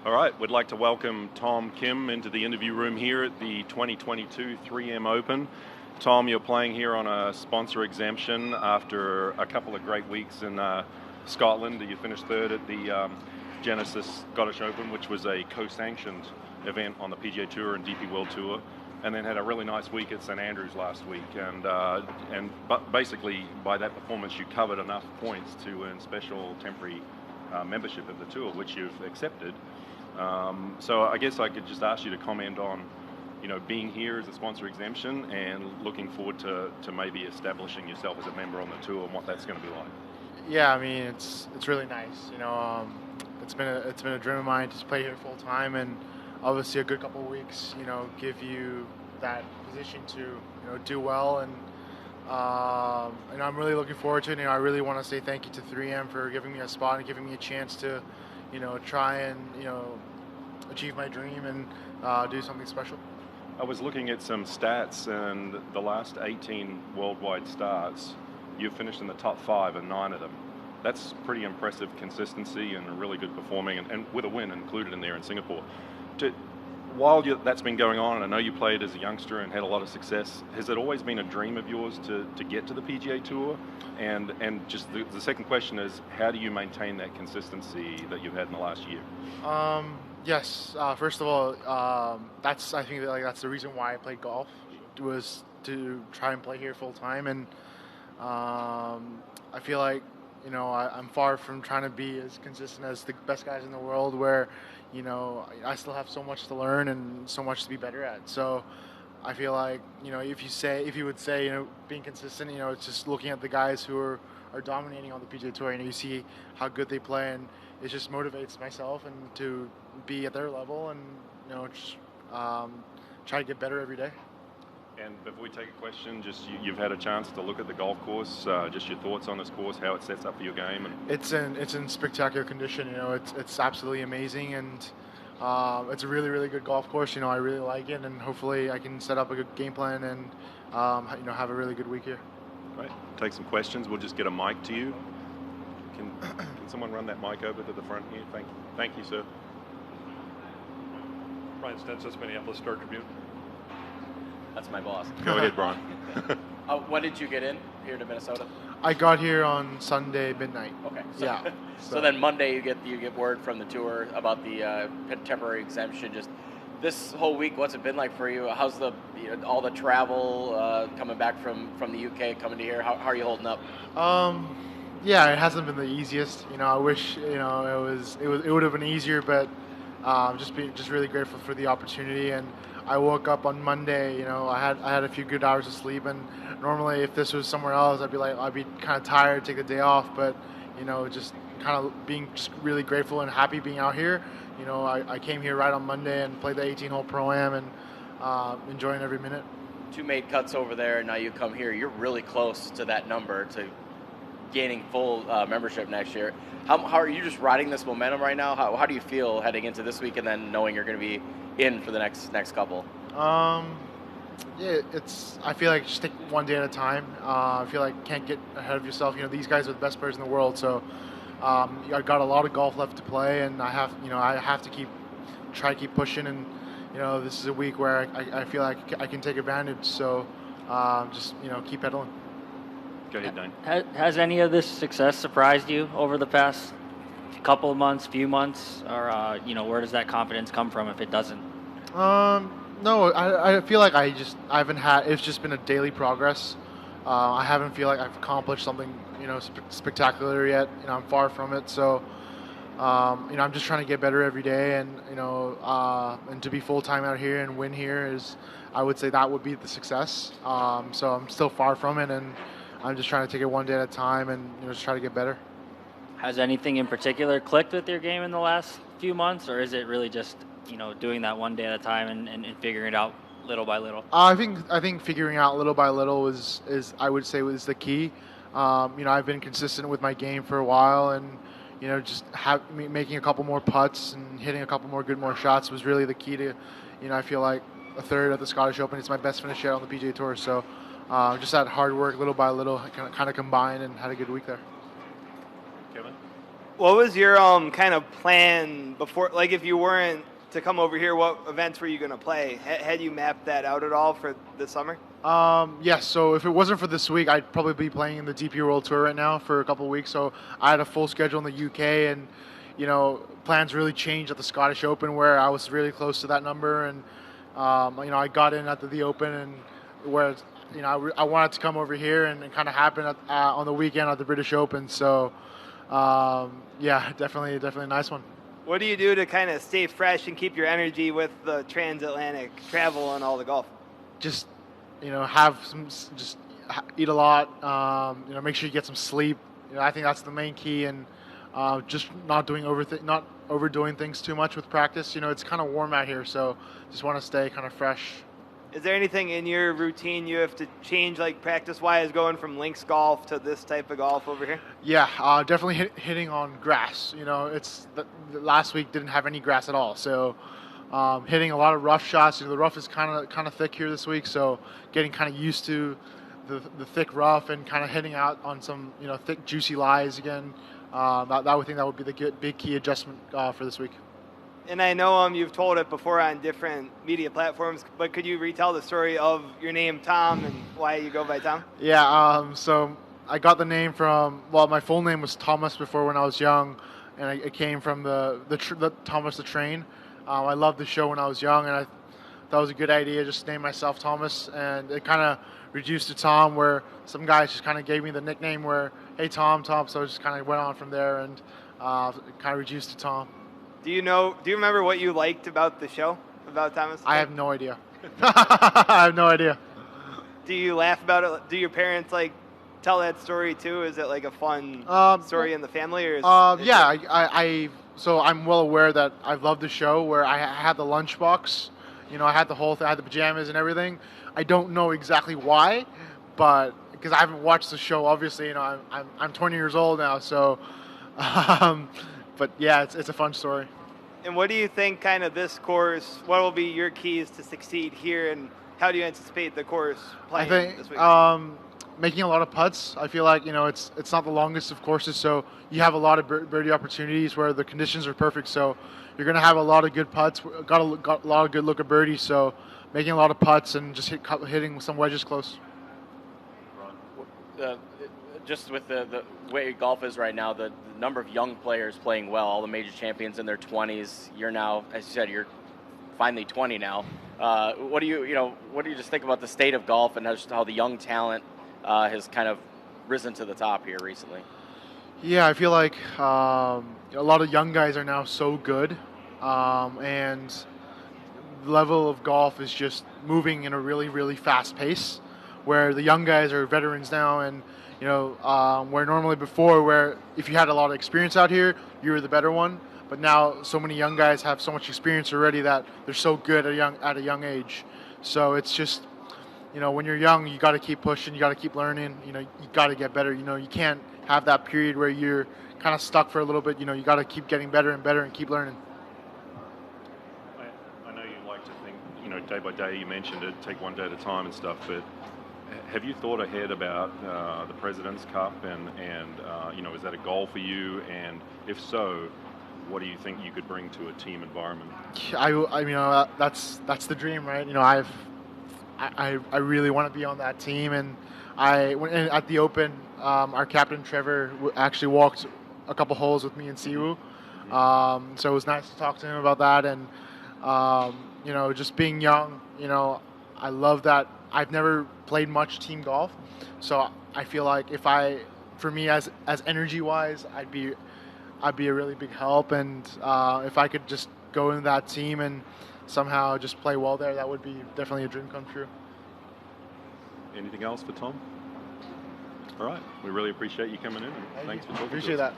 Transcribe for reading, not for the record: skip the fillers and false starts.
All right, we'd like to welcome Tom Kim into the interview room here at the 2022 3M Open. Tom, you're playing here on a sponsor exemption after a couple of great weeks in Scotland. You finished third at the Genesis Scottish Open, which was a co-sanctioned event on the PGA Tour and DP World Tour, and then had a really nice week at St Andrews last week. But basically, by that performance, you covered enough points to earn special temporary membership of the tour, which you've accepted. So I guess I could just ask you to comment on, being here as a sponsor exemption and looking forward to maybe establishing yourself as a member on the tour and what that's going to be like. Yeah, I mean it's really nice. It's been a dream of mine to play here full time, and obviously a good couple of weeks, give you that position to do well, and I'm really looking forward to it. I really want to say thank you to 3M for giving me a spot and giving me a chance to try and achieve my dream and do something special. I was looking at some stats, and the last 18 worldwide starts, you've finished in the top 5 in 9 of them. That's pretty impressive consistency and really good performing, and with a win included in there in Singapore. While that's been going on, and I know you played as a youngster and had a lot of success, has it always been a dream of yours to get to the PGA Tour? And just the second question is, how do you maintain that consistency that you've had in the last year? Yes. First of all, I think that's the reason why I played golf, was to try and play here full time, and I feel like I'm far from trying to be as consistent as the best guys in the world, where I still have so much to learn and so much to be better at. So I feel like if you would say being consistent, it's just looking at the guys who are dominating on the PGA Tour. You see how good they play, and it just motivates myself and to be at their level, and just try to get better every day. And before we take a question, just you've had a chance to look at the golf course, just your thoughts on this course, how it sets up for your game. And it's in spectacular condition. It's absolutely amazing, and it's a really, really good golf course. I really like it, and hopefully I can set up a good game plan and have a really good week here. Great. Take some questions. We'll just get a mic to you. Can someone run that mic over to the front here? Thank you, sir. Brian Stensis, Minneapolis Star-Tribune. That's my boss. Go ahead, Brian. When did you get in here to Minnesota? I got here on Sunday midnight. Okay. Yeah. So then Monday you get word from the tour about the temporary exemption. Just this whole week, what's it been like for you? How's all the travel coming back from the UK, coming to here? How are you holding up? Yeah, it hasn't been the easiest. I wish it would have been easier, but just really grateful for the opportunity. And I woke up on Monday. I had a few good hours of sleep, and normally if this was somewhere else, I'd be kind of tired, take the day off. But just kind of being just really grateful and happy being out here. I came here right on Monday and played the 18-hole Pro-Am, and enjoying every minute. 2 made cuts over there, and now you come here. You're really close to that number, to gaining full membership next year. How are you just riding this momentum right now? How do you feel heading into this week, and then knowing you're going to be in for the next couple? Yeah, I feel like just take one day at a time. I feel like can't get ahead of yourself. These guys are the best players in the world, so I got a lot of golf left to play, and I have to try to keep pushing. And this is a week where I feel like I can take advantage. So just keep pedaling. Go ahead, Dane. Has any of this success surprised you over the past couple of months, few months, or where does that confidence come from if it doesn't? No, I feel like I haven't had. It's just been a daily progress. I haven't feel like I've accomplished something spectacular yet. I'm far from it. So I'm just trying to get better every day, and and to be full time out here and win here is, I would say that would be the success. So I'm still far from it, and I'm just trying to take it one day at a time and just try to get better. Has anything in particular clicked with your game in the last few months, or is it really just doing that one day at a time and figuring it out little by little? I think figuring out little by little is I would say was the key. I've been consistent with my game for a while, and just making a couple more putts and hitting a couple more shots was really the key to. I feel like a third at the Scottish Open. It's my best finish yet on the PGA Tour. So just that hard work, little by little, kind of combined, and had a good week there. Kevin? What was your kind of plan before? Like, if you weren't to come over here, what events were you going to play? Had you mapped that out at all for the summer? Yes, so if it wasn't for this week, I'd probably be playing in the DP World Tour right now for a couple of weeks. So I had a full schedule in the UK, and plans really changed at the Scottish Open, where I was really close to that number, and I got in at the Open, and where I wanted to come over here, and it kind of happened on the weekend at the British Open. So yeah, definitely a nice one. What do you do to kind of stay fresh and keep your energy with the transatlantic travel and all the golf? Just eat a lot. Make sure you get some sleep. I think that's the main key, and just not overdoing things too much with practice. It's kind of warm out here, so just want to stay kind of fresh. Is there anything in your routine you have to change, like practice-wise, going from links golf to this type of golf over here? Yeah, definitely hitting on grass. It's the last week didn't have any grass at all, so hitting a lot of rough shots. The rough is kind of thick here this week, so getting kind of used to the thick rough and kind of hitting out on some thick juicy lies again. I would think that would be the big key adjustment for this week. And I know you've told it before on different media platforms, but could you retell the story of your name, Tom, and why you go by Tom? Yeah, so I got the name from, my full name was Thomas before when I was young, and it came from the Thomas the Train. I loved the show when I was young, and I thought it was a good idea just to name myself Thomas, and it kind of reduced to Tom, where some guys just kind of gave me the nickname where, hey, Tom, so I just kind of went on from there, and kind of reduced to Tom. Do you remember what you liked about the show, about Thomas? I have no idea. I have no idea. Do you laugh about it? Do your parents tell that story too? Is it like a fun story in the family? Or so I'm well aware that I've loved the show, where I had the lunchbox. I had the whole thing, I had the pajamas and everything. I don't know exactly why, but because I haven't watched the show, obviously, I'm 20 years old now, so but yeah, it's a fun story. And what do you think kind of this course, what will be your keys to succeed here, and how do you anticipate the course playing this week? I think making a lot of putts. I feel like, it's not the longest of courses, so you have a lot of birdie opportunities where the conditions are perfect, so you're going to have a lot of good putts, got a lot of good look at birdies, so making a lot of putts and just hitting some wedges close. Just with the way golf is right now, the number of young players playing well, all the major champions in their 20s. You're now, as you said, you're finally 20 now. What do you just think about the state of golf and just how the young talent has kind of risen to the top here recently? Yeah, I feel like a lot of young guys are now so good, and the level of golf is just moving in a really, really fast pace, where the young guys are veterans now, and where normally before, where if you had a lot of experience out here, you were the better one. But now so many young guys have so much experience already that they're so good at a young age. So it's just, when you're young, you got to keep pushing, you got to keep learning, you got to get better. You can't have that period where you're kind of stuck for a little bit. You got to keep getting better and better and keep learning. I know you like to think, day by day, you mentioned it, take one day at a time and stuff, but have you thought ahead about the President's Cup, and is that a goal for you? And if so, what do you think you could bring to a team environment? That's the dream, right? I really want to be on that team, and at the Open, our captain Trevor actually walked a couple holes with me and Siwoo, so it was nice to talk to him about that, and just being young, I love that. I've never played much team golf, so I feel like for me as energy wise, I'd be a really big help, and if I could just go in that team and somehow just play well there, that would be definitely a dream come true. Anything else for Tom? All right, we really appreciate you coming in, and thanks for talking to us. Appreciate that.